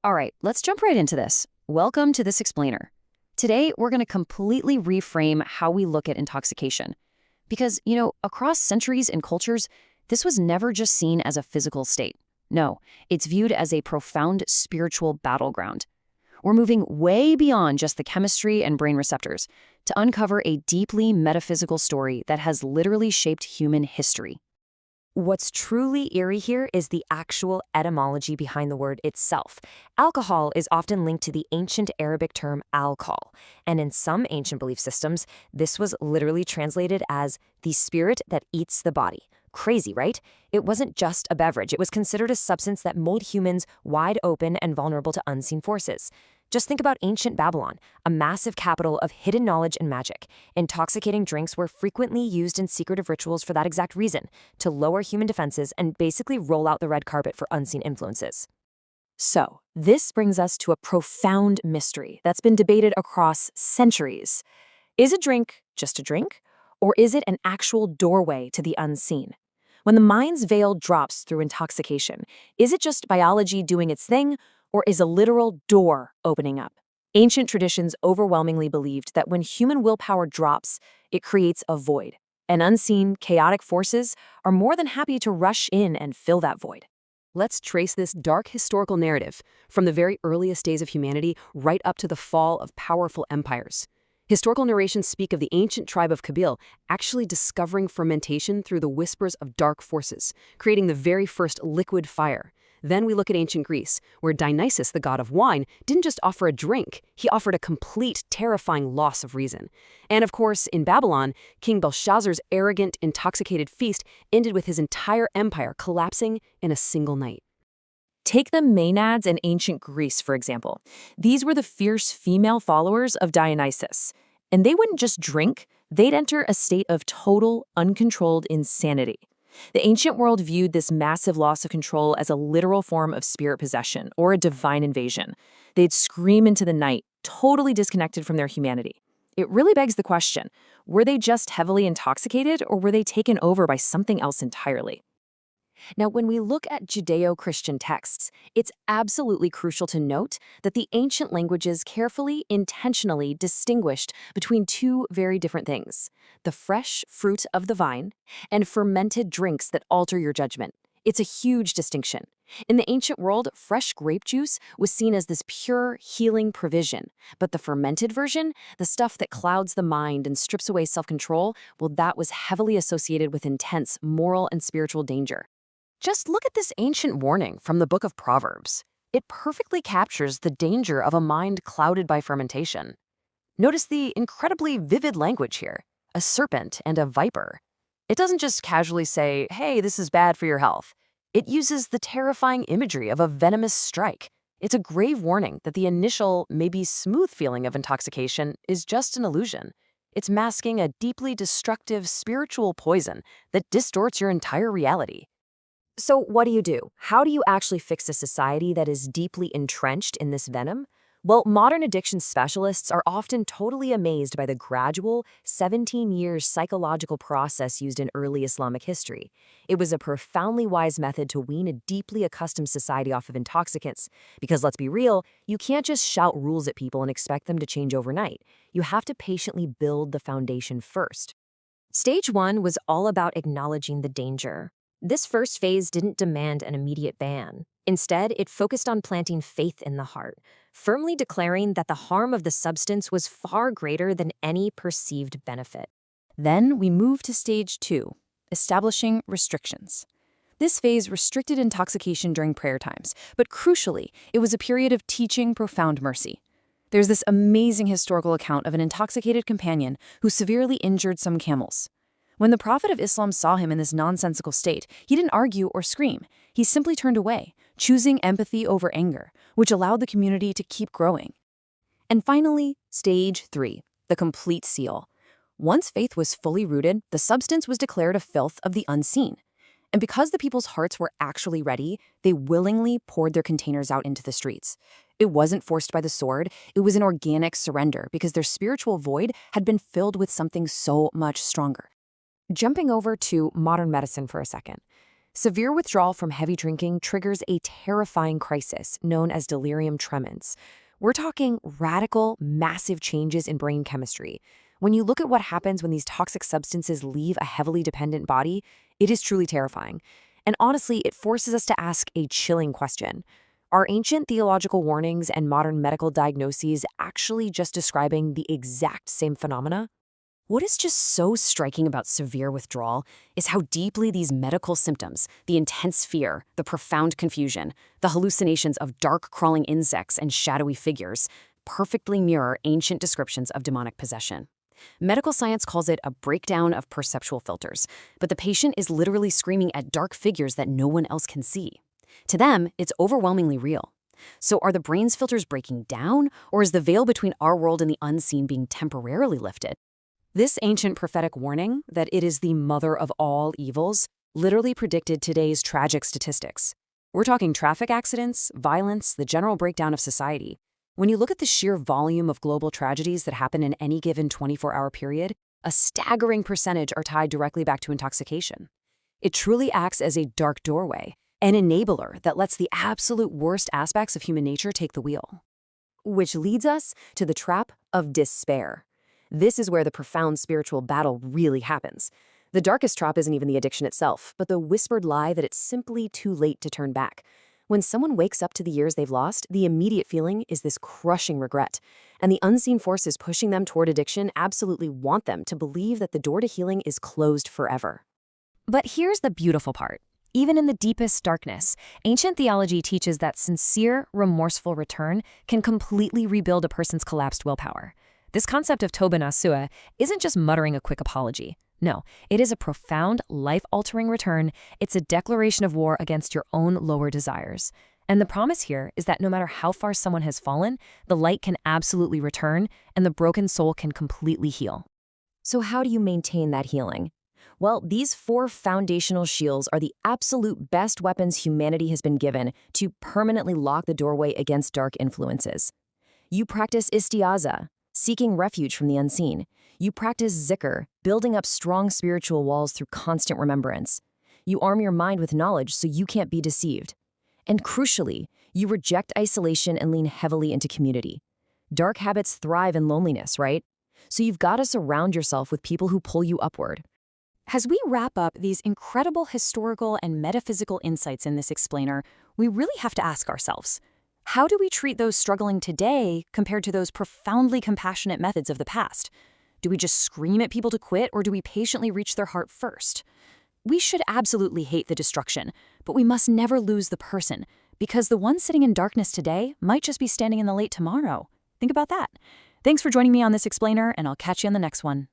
All right, let's jump right into this. Welcome to This Explainer. Today, we're going to completely reframe how we look at intoxication. Because, across centuries and cultures, this was never just seen as a physical state. No, it's viewed as a profound spiritual battleground. We're moving way beyond just the chemistry and brain receptors to uncover a deeply metaphysical story that has literally shaped human history. What's truly eerie here is the actual etymology behind the word itself. Alcohol is often linked to the ancient Arabic term alcohol, and in some ancient belief systems, this was literally translated as the spirit that eats the body. Crazy, right? It wasn't just a beverage. It was considered a substance that made humans wide open and vulnerable to unseen forces. Just think about ancient Babylon, a massive capital of hidden knowledge and magic. Intoxicating drinks were frequently used in secretive rituals for that exact reason, to lower human defenses and basically roll out the red carpet for unseen influences. So, this brings us to a profound mystery that's been debated across centuries. Is a drink just a drink, or is it an actual doorway to the unseen? When the mind's veil drops through intoxication, is it just biology doing its thing, or is a literal door opening up? Ancient traditions overwhelmingly believed that when human willpower drops, it creates a void, and unseen, chaotic forces are more than happy to rush in and fill that void. Let's trace this dark historical narrative from the very earliest days of humanity right up to the fall of powerful empires. Historical narrations speak of the ancient tribe of Kabil actually discovering fermentation through the whispers of dark forces, creating the very first liquid fire. Then we look at ancient Greece, where Dionysus, the god of wine, didn't just offer a drink, he offered a complete, terrifying loss of reason. And of course, in Babylon, King Belshazzar's arrogant, intoxicated feast ended with his entire empire collapsing in a single night. Take the Maenads in ancient Greece, for example. These were the fierce female followers of Dionysus. And they wouldn't just drink, they'd enter a state of total, uncontrolled insanity. The ancient world viewed this massive loss of control as a literal form of spirit possession or a divine invasion. They'd scream into the night, totally disconnected from their humanity. It really begs the question, were they just heavily intoxicated or were they taken over by something else entirely? Now, when we look at Judeo-Christian texts, it's absolutely crucial to note that the ancient languages carefully, intentionally distinguished between two very different things: the fresh fruit of the vine and fermented drinks that alter your judgment. It's a huge distinction. In the ancient world, fresh grape juice was seen as this pure, healing provision. But the fermented version, the stuff that clouds the mind and strips away self-control, well, that was heavily associated with intense moral and spiritual danger. Just look at this ancient warning from the book of Proverbs. It perfectly captures the danger of a mind clouded by fermentation. Notice the incredibly vivid language here: a serpent and a viper. It doesn't just casually say, hey, this is bad for your health. It uses the terrifying imagery of a venomous strike. It's a grave warning that the initial, maybe smooth feeling of intoxication is just an illusion. It's masking a deeply destructive spiritual poison that distorts your entire reality. So what do? How do you actually fix a society that is deeply entrenched in this venom? Well, modern addiction specialists are often totally amazed by the gradual, 17-year psychological process used in early Islamic history. It was a profoundly wise method to wean a deeply accustomed society off of intoxicants. Because let's be real, you can't just shout rules at people and expect them to change overnight. You have to patiently build the foundation first. Stage 1 was all about acknowledging the danger. This first phase didn't demand an immediate ban. Instead, it focused on planting faith in the heart, firmly declaring that the harm of the substance was far greater than any perceived benefit. Then we moved to stage 2, establishing restrictions. This phase restricted intoxication during prayer times, but crucially, it was a period of teaching profound mercy. There's this amazing historical account of an intoxicated companion who severely injured some camels. When the Prophet of Islam saw him in this nonsensical state, he didn't argue or scream. He simply turned away, choosing empathy over anger, which allowed the community to keep growing. And finally, stage 3, the complete seal. Once faith was fully rooted, the substance was declared a filth of the unseen. And because the people's hearts were actually ready, they willingly poured their containers out into the streets. It wasn't forced by the sword, it was an organic surrender because their spiritual void had been filled with something so much stronger. Jumping over to modern medicine for a second. Severe withdrawal from heavy drinking triggers a terrifying crisis known as delirium tremens. We're talking radical, massive changes in brain chemistry. When you look at what happens when these toxic substances leave a heavily dependent body, it is truly terrifying. And honestly, it forces us to ask a chilling question. Are ancient theological warnings and modern medical diagnoses actually just describing the exact same phenomena? What is just so striking about severe withdrawal is how deeply these medical symptoms, the intense fear, the profound confusion, the hallucinations of dark crawling insects and shadowy figures, perfectly mirror ancient descriptions of demonic possession. Medical science calls it a breakdown of perceptual filters, but the patient is literally screaming at dark figures that no one else can see. To them, it's overwhelmingly real. So are the brain's filters breaking down, or is the veil between our world and the unseen being temporarily lifted? This ancient prophetic warning that it is the mother of all evils literally predicted today's tragic statistics. We're talking traffic accidents, violence, the general breakdown of society. When you look at the sheer volume of global tragedies that happen in any given 24-hour period, a staggering percentage are tied directly back to intoxication. It truly acts as a dark doorway, an enabler that lets the absolute worst aspects of human nature take the wheel. Which leads us to the trap of despair. This is where the profound spiritual battle really happens. The darkest trap isn't even the addiction itself, but the whispered lie that it's simply too late to turn back. When someone wakes up to the years they've lost, the immediate feeling is this crushing regret. And the unseen forces pushing them toward addiction absolutely want them to believe that the door to healing is closed forever. But here's the beautiful part. Even in the deepest darkness, ancient theology teaches that sincere, remorseful return can completely rebuild a person's collapsed willpower. This concept of Toba Nasua isn't just muttering a quick apology. No, it is a profound, life-altering return. It's a declaration of war against your own lower desires. And the promise here is that no matter how far someone has fallen, the light can absolutely return, and the broken soul can completely heal. So how do you maintain that healing? Well, these 4 foundational shields are the absolute best weapons humanity has been given to permanently lock the doorway against dark influences. You practice istiaza, seeking refuge from the unseen. You practice zikr, building up strong spiritual walls through constant remembrance. You arm your mind with knowledge so you can't be deceived. And crucially, you reject isolation and lean heavily into community. Dark habits thrive in loneliness, right? So you've got to surround yourself with people who pull you upward. As we wrap up these incredible historical and metaphysical insights in this explainer, we really have to ask ourselves, how do we treat those struggling today compared to those profoundly compassionate methods of the past? Do we just scream at people to quit, or do we patiently reach their heart first? We should absolutely hate the destruction, but we must never lose the person, because the one sitting in darkness today might just be standing in the light tomorrow. Think about that. Thanks for joining me on this explainer, and I'll catch you on the next one.